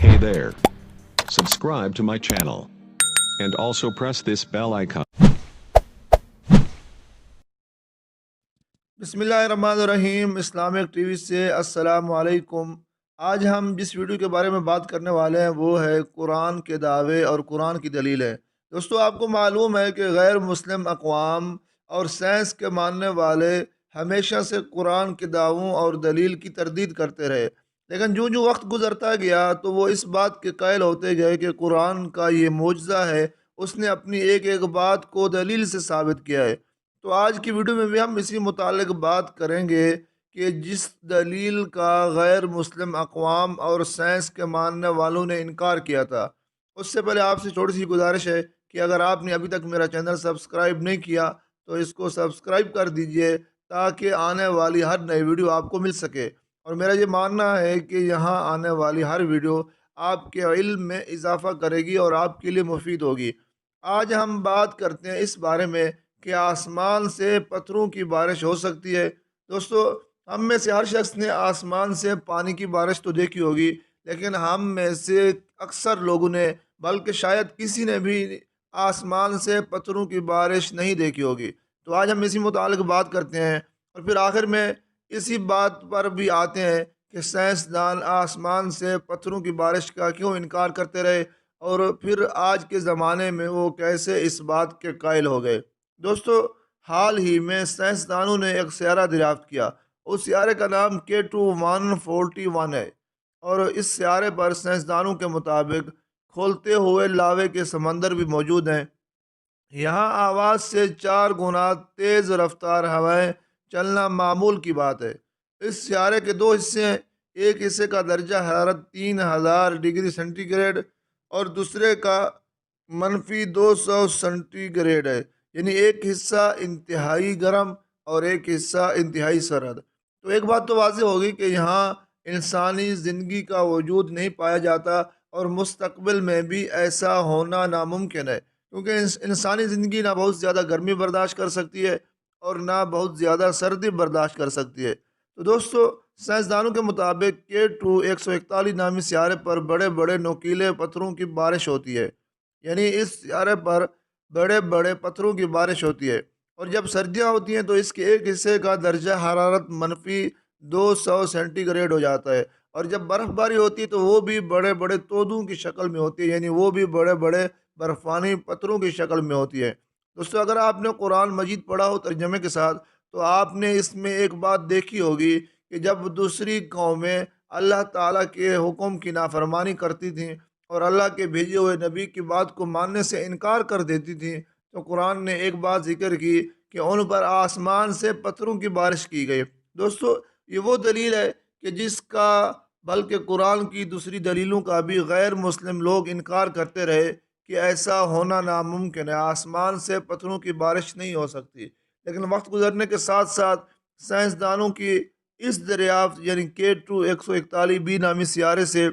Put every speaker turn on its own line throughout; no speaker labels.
Hey there. Subscribe to my channel. And also press this bell icon.
बिस्मिल्लाहिर्रहमानिर्रहीम। Islamic TV से अस्सलाम वालेकुम। आज हम जिस वीडियो के बारे में बात करने वाले हैं वो है कुरान के दावे और कुरान की दलीलें। दोस्तों, आपको मालूम है कि गैर मुस्लिम अक़वाम और साइंस के मानने वाले हमेशा से कुरान के दावों और दलील की तरदीद करते रहे, लेकिन जो जो वक्त गुजरता गया तो वो इस बात के कायल होते गए कि कुरान का ये मोजज़ा है, उसने अपनी एक एक बात को दलील से साबित किया है। तो आज की वीडियो में भी हम इसी मुतालिक बात करेंगे कि जिस दलील का गैर मुस्लिम अक़वाम और साइंस के मानने वालों ने इनकार किया था। उससे पहले आपसे छोटी सी गुजारिश है कि अगर आपने अभी तक मेरा चैनल सब्सक्राइब नहीं किया तो इसको सब्सक्राइब कर दीजिए, ताकि आने वाली हर नई वीडियो आपको मिल सके। और मेरा ये मानना है कि यहाँ आने वाली हर वीडियो आपके इल्म में इजाफ़ा करेगी और आपके लिए मुफीद होगी। आज हम बात करते हैं इस बारे में कि आसमान से पत्थरों की बारिश हो सकती है। दोस्तों, हम में से हर शख्स ने आसमान से पानी की बारिश तो देखी होगी, लेकिन हम में से अक्सर लोगों ने, बल्कि शायद किसी ने भी आसमान से पत्थरों की बारिश नहीं देखी होगी। तो आज हम इसी मुतालिक बात करते हैं और फिर आखिर में इसी बात पर भी आते हैं कि साइंसदान आसमान से पत्थरों की बारिश का क्यों इनकार करते रहे और फिर आज के ज़माने में वो कैसे इस बात के कायल हो गए। दोस्तों, हाल ही में साइंसदानों ने एक सियारा दरियाफ्त किया। उस सियारे का नाम K2141 है और इस सियारे पर साइंसदानों के मुताबिक खोलते हुए लावे के समंदर भी मौजूद हैं। यहाँ आवाज़ से 4 गुना तेज़ रफ्तार हवाएं चलना मामूल की बात है। इस सियारे के दो हिस्से हैं। एक हिस्से का दर्जा हरारत 3000 डिग्री सेंटीग्रेड और दूसरे का -200 सेंटीग्रेड है। यानी एक हिस्सा इंतहाई गर्म और एक हिस्सा इंतहाई सरद। तो एक बात तो वाज़ेह होगी कि यहाँ इंसानी ज़िंदगी का वजूद नहीं पाया जाता और मुस्तकबिल में भी ऐसा होना नामुमकिन है, क्योंकि इंसानी ज़िंदगी ना बहुत ज़्यादा गर्मी बर्दाश्त कर सकती है और ना बहुत ज़्यादा सर्दी बर्दाश्त कर सकती है। तो दोस्तों, साइंसदानों के मुताबिक K2141 नामी सियारे पर बड़े बड़े नोकीले पत्थरों की बारिश होती है। यानी इस सियारे पर बड़े बड़े पत्थरों की बारिश होती है और जब सर्दियाँ होती हैं तो इसके एक हिस्से का दर्जा हरारत -200 सेंटीग्रेड हो जाता है और जब बर्फ़बारी होती है तो वो भी बड़े बड़े तोदों की शक्ल में होती है, यानी वो भी बड़े बड़े बर्फ़ानी पत्थरों की शक्ल में होती है। दोस्तों, अगर आपने कुरान मजीद पढ़ा हो तर्जमे के साथ तो आपने इसमें एक बात देखी होगी कि जब दूसरी कौमें अल्लाह ताला के हुक्म की नाफरमानी करती थीं और अल्लाह के भेजे हुए नबी की बात को मानने से इनकार कर देती थी, तो कुरान ने एक बात जिक्र की कि उन पर आसमान से पत्थरों की बारिश की गई। दोस्तों, ये वो दलील है कि जिसका, बल्कि कुरान की दूसरी दलीलों का भी गैर मुस्लिम लोग इनकार करते रहे कि ऐसा होना नामुमकिन है, आसमान से पत्थरों की बारिश नहीं हो सकती। लेकिन वक्त गुजरने के साथ साथ साइंसदानों की इस दरियाफ्त यानी K2141b नामी सियारे से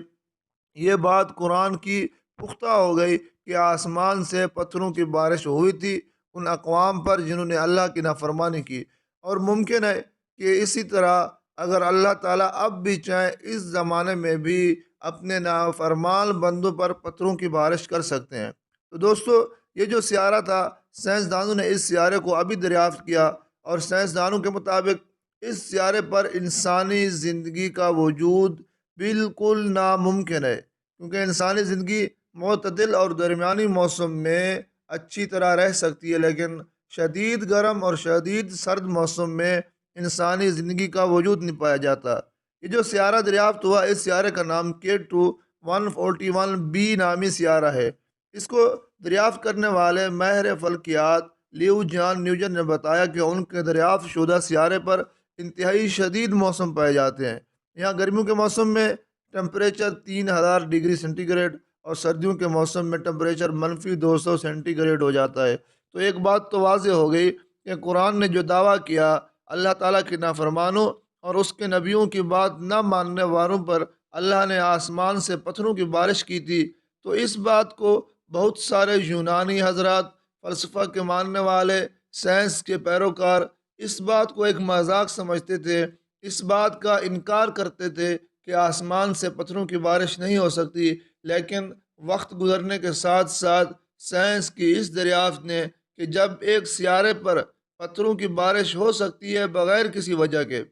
ये बात कुरान की पुख्ता हो गई कि आसमान से पत्थरों की बारिश हुई थी उन अक़वाम पर जिन्होंने अल्लाह की नाफरमानी की। और मुमकिन है कि इसी तरह अगर अल्लाह ताला अब भी चाहे इस ज़माने में भी अपने नाफरमान बंदों पर पत्थरों की बारिश कर सकते हैं। तो दोस्तों, ये जो सियारा था, साइंसदानों ने इस सियारे को अभी दरियाफ्त किया और साइंसदानों के मुताबिक इस सियारे पर इंसानी ज़िंदगी का वजूद बिल्कुल नामुमकिन है, क्योंकि इंसानी ज़िंदगी मतदिल और दरमियानी मौसम में अच्छी तरह रह सकती है, लेकिन शदीद गर्म और शदीद सर्द मौसम में इंसानी ज़िंदगी का वजूद नहीं पाया जाता। ये जो सियारा दरियाफ्त हुआ, इस सियारे का नाम K2141b नामी सियारा है। इसको दरियाफ्त करने वाले माहिर फल्कियात लियू जॉन न्यूजन ने बताया कि उनके दरियाफ्त शुदा सियारे पर इंतहाई शदीद मौसम पाए जाते हैं। यहाँ गर्मियों के मौसम में टेम्परेचर 3000 डिग्री सेंटीग्रेड और सर्दियों के मौसम में टेम्परेचर -200 सेंटीग्रेड हो जाता है। तो एक बात तो वाज़ेह हो गई कि कुरान ने जो दावा किया अल्लाह ताला के नाफरमानों और उसके नबियों की बात न मानने वालों पर अल्लाह ने आसमान से पत्थरों की बारिश की थी, तो इस बात को बहुत सारे यूनानी हजरात, फ़लसफ़ा के मानने वाले, साइंस के पैरोकार इस बात को एक मजाक समझते थे, इस बात का इनकार करते थे کہ آسمان سے پتھروں کی بارش نہیں ہو سکتی، لیکن وقت گزرنے کے ساتھ ساتھ سائنس کی اس دریافت نے کہ جب ایک سیارے پر پتھروں کی بارش ہو سکتی ہے بغیر کسی وجہ کے،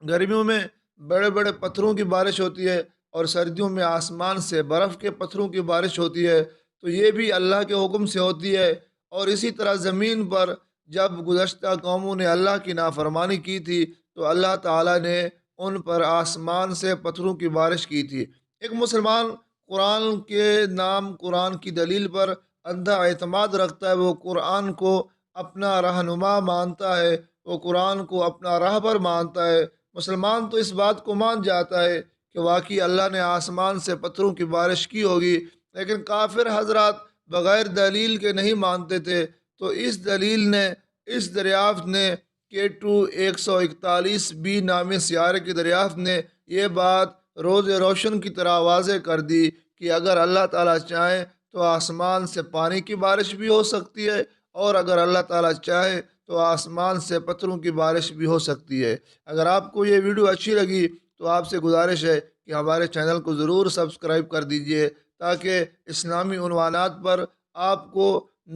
گرمیوں میں بڑے بڑے پتھروں کی بارش ہوتی ہے اور سردیوں میں آسمان سے برف کے پتھروں کی بارش ہوتی ہے، تو یہ بھی اللہ کے حکم سے ہوتی ہے۔ اور اسی طرح زمین پر جب گزشتہ قوموں نے اللہ کی نافرمانی کی تھی تو اللہ تعالیٰ نے ان پر آسمان سے پتھروں کی بارش کی تھی۔ ایک مسلمان قرآن کے نام، قرآن کی دلیل پر اندھا اعتماد رکھتا ہے، وہ قرآن کو اپنا رہنما مانتا ہے، وہ قرآن کو اپنا راہبر مانتا ہے۔ مسلمان تو اس بات کو مان جاتا ہے کہ واقعی اللہ نے آسمان سے پتھروں کی بارش کی ہوگی، لیکن کافر حضرات بغیر دلیل کے نہیں مانتے تھے۔ تو اس دلیل نے، اس دریافت نے، K2 141b نامی سیارے کی دریافت نے یہ بات روز روشن کی طرح واضح کر دی کہ اگر اللہ تعالیٰ چاہیں تو آسمان سے پانی کی بارش بھی ہو سکتی ہے، اور اگر اللہ تعالیٰ چاہے تو آسمان سے پتھروں کی بارش بھی ہو سکتی ہے۔ اگر آپ کو یہ ویڈیو اچھی لگی تو آپ سے گزارش ہے کہ ہمارے چینل کو ضرور سبسکرائب کر دیجئے تاکہ اسلامی عنوانات پر آپ کو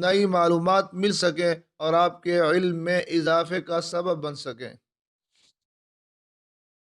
نئی معلومات مل سکیں اور آپ کے علم میں اضافے کا سبب بن سکیں۔